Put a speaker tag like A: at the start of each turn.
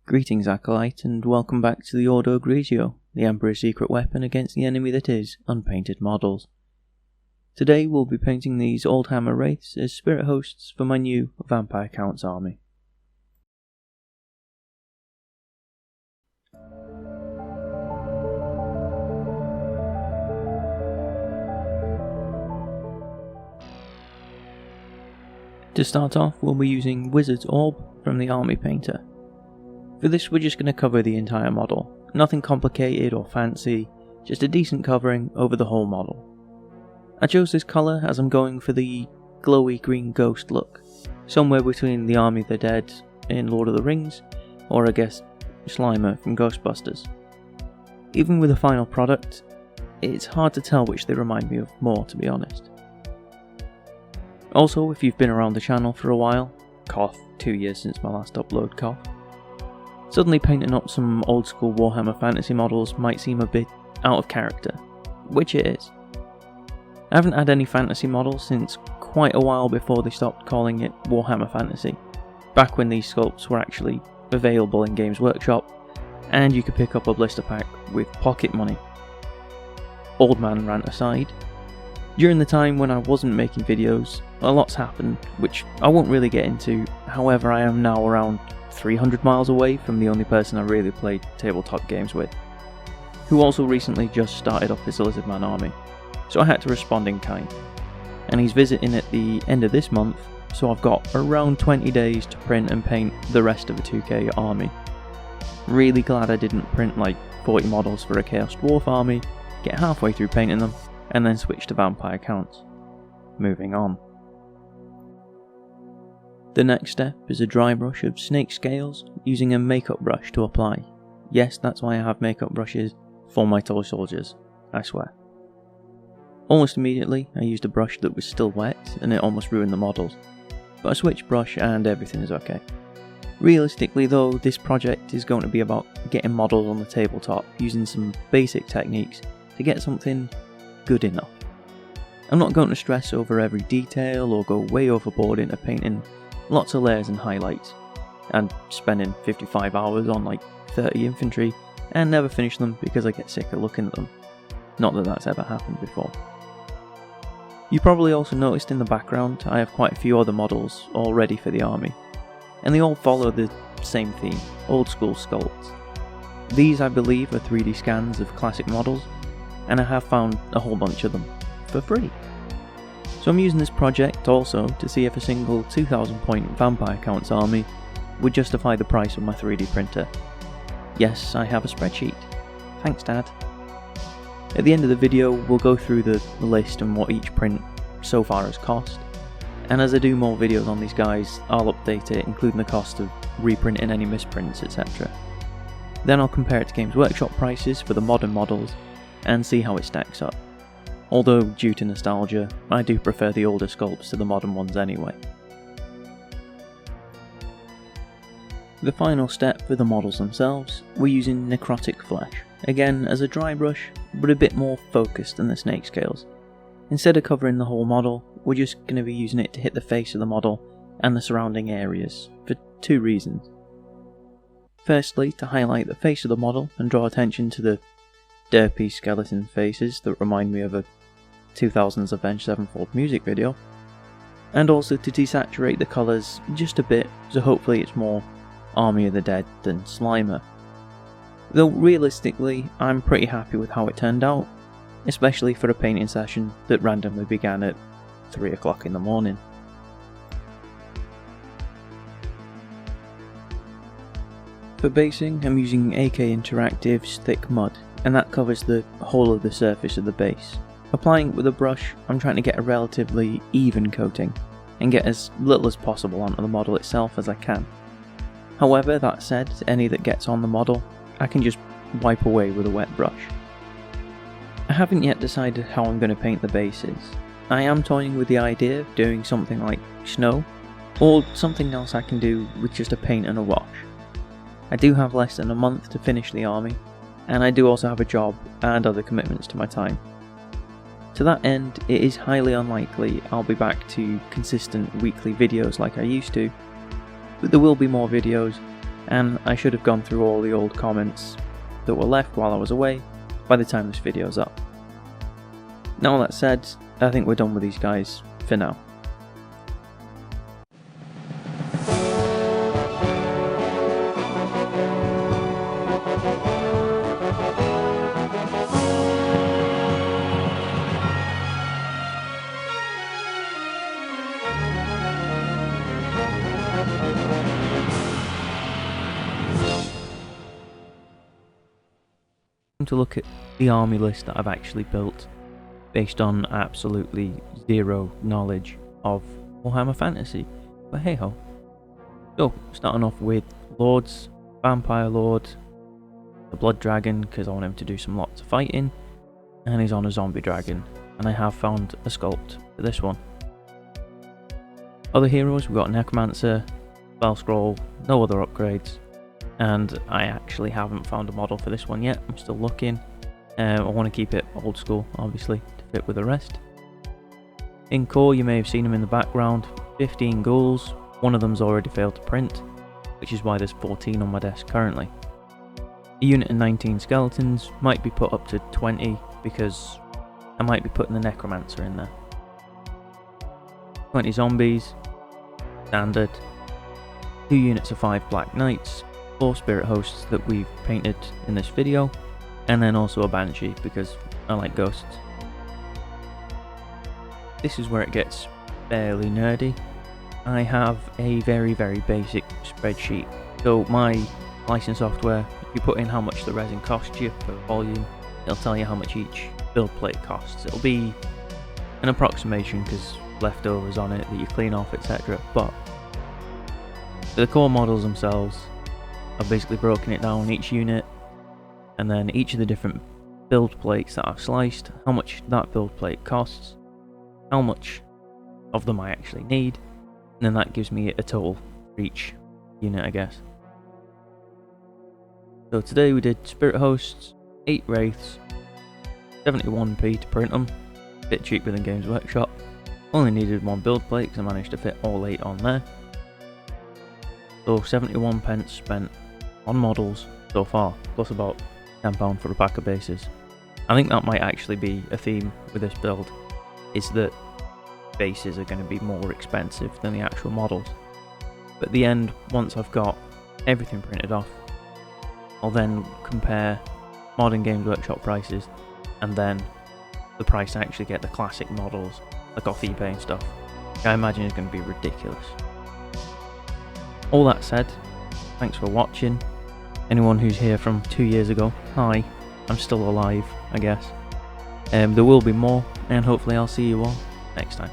A: Greetings, Acolyte, and welcome back to the Ordo Grigio, the Emperor's secret weapon against the enemy that is unpainted models. Today we'll be painting these Oldhammer wraiths as spirit hosts for my new Vampire Counts army. To start off, we'll be using Wizard's Orb from the Army Painter. For this we're just going to cover the entire model. Nothing complicated or fancy, just a decent covering over the whole model. I chose this colour as I'm going for the glowy green ghost look, somewhere between the Army of the Dead in Lord of the Rings, or I guess Slimer from Ghostbusters. Even with the final product, it's hard to tell which they remind me of more, to be honest. Also, if you've been around the channel for a while, cough, 2 years since my last upload, cough, suddenly painting up some old school Warhammer fantasy models might seem a bit out of character, which it is. I haven't had any fantasy models since quite a while before they stopped calling it Warhammer Fantasy, back when these sculpts were actually available in Games Workshop and you could pick up a blister pack with pocket money. Old man rant aside, during the time when I wasn't making videos, a lot's happened, which I won't really get into. However, I am now around 300 miles away from the only person I really played tabletop games with, who also recently just started up his Lizardman army, so I had to respond in kind. And he's visiting at the end of this month, so I've got around 20 days to print and paint the rest of the 2K army. Really glad I didn't print like 40 models for a Chaos Dwarf army, get halfway through painting them, and then switch to Vampire Counts. Moving on. The next step is a dry brush of snake scales using a makeup brush to apply. Yes, that's why I have makeup brushes for my toy soldiers, I swear. Almost immediately I used a brush that was still wet and it almost ruined the models, but I switched brush and everything is okay. Realistically though, this project is going to be about getting models on the tabletop using some basic techniques to get something good enough. I'm not going to stress over every detail or go way overboard into painting lots of layers and highlights, and spending 55 hours on like 30 infantry and never finish them because I get sick of looking at them. Not that that's ever happened before. You probably also noticed in the background I have quite a few other models all ready for the army, and they all follow the same theme, old school sculpts. These I believe are 3D scans of classic models, and I have found a whole bunch of them for free. So I'm using this project also to see if a single 2000 point Vampire Counts army would justify the price of my 3D printer. Yes, I have a spreadsheet. Thanks, Dad. At the end of the video we'll go through the list and what each print so far has cost, and as I do more videos on these guys I'll update it, including the cost of reprinting any misprints, etc. Then I'll compare it to Games Workshop prices for the modern models and see how it stacks up. Although, due to nostalgia, I do prefer the older sculpts to the modern ones anyway. The final step for the models themselves, we're using necrotic flesh, again as a dry brush, but a bit more focused than the snake scales. Instead of covering the whole model, we're just going to be using it to hit the face of the model and the surrounding areas, for two reasons. Firstly, to highlight the face of the model and draw attention to the derpy skeleton faces that remind me of a 2000s Avenged Sevenfold music video, and also to desaturate the colours just a bit, so hopefully it's more Army of the Dead than Slimer. Though realistically, I'm pretty happy with how it turned out, especially for a painting session that randomly began at 3 o'clock in the morning. For basing, I'm using AK Interactive's Thick Mud, and that covers the whole of the surface of the base. Applying it with a brush, I'm trying to get a relatively even coating, and get as little as possible onto the model itself as I can. However, that said, any that gets on the model, I can just wipe away with a wet brush. I haven't yet decided how I'm going to paint the bases. I am toying with the idea of doing something like snow, or something else I can do with just a paint and a wash. I do have less than a month to finish the army, and I do also have a job and other commitments to my time. To that end, it is highly unlikely I'll be back to consistent weekly videos like I used to, but there will be more videos, and I should have gone through all the old comments that were left while I was away by the time this video's up. Now all that said, I think we're done with these guys for now. To look at the army list that I've actually built based on absolutely zero knowledge of Warhammer Fantasy, but hey ho. So, starting off with Lords, Vampire Lord, the Blood Dragon because I want him to do some lots of fighting, and he's on a Zombie Dragon, and I have found a sculpt for this one. Other heroes, we've got Necromancer, Spell Scroll, no other upgrades. And I actually haven't found a model for this one yet, I'm still looking. I want to keep it old school, obviously, to fit with the rest. In core, you may have seen them in the background, 15 ghouls, one of them's already failed to print, which is why there's 14 on my desk currently. A unit of 19 skeletons, might be put up to 20, because I might be putting the Necromancer in there. 20 zombies, standard. 2 units of 5 Black Knights, 4 Spirit Hosts that we've painted in this video, and then also a Banshee because I like ghosts. This is where it gets fairly nerdy. I have a very basic spreadsheet. So my license software, if you put in how much the resin costs you per volume, it'll tell you how much each build plate costs. It'll be an approximation because leftovers on it that you clean off, etc. But for the core models themselves, I've basically broken it down each unit, and then each of the different build plates that I've sliced, how much that build plate costs, how much of them I actually need, and then that gives me a total for each unit, I guess. So today we did Spirit Hosts, 8 Wraiths, 71p to print them, a bit cheaper than Games Workshop, only needed 1 build plate because I managed to fit all 8 on there. So 71 pence spent on models so far, plus about £10 for a pack of bases. I think that might actually be a theme with this build, is that bases are going to be more expensive than the actual models. But at the end, once I've got everything printed off, I'll then compare modern Games Workshop prices and then the price to actually get the classic models, like off eBay and stuff. I imagine it's going to be ridiculous. All that said, thanks for watching. Anyone who's here from 2 years ago, hi, I'm still alive, I guess. There will be more, and hopefully I'll see you all next time.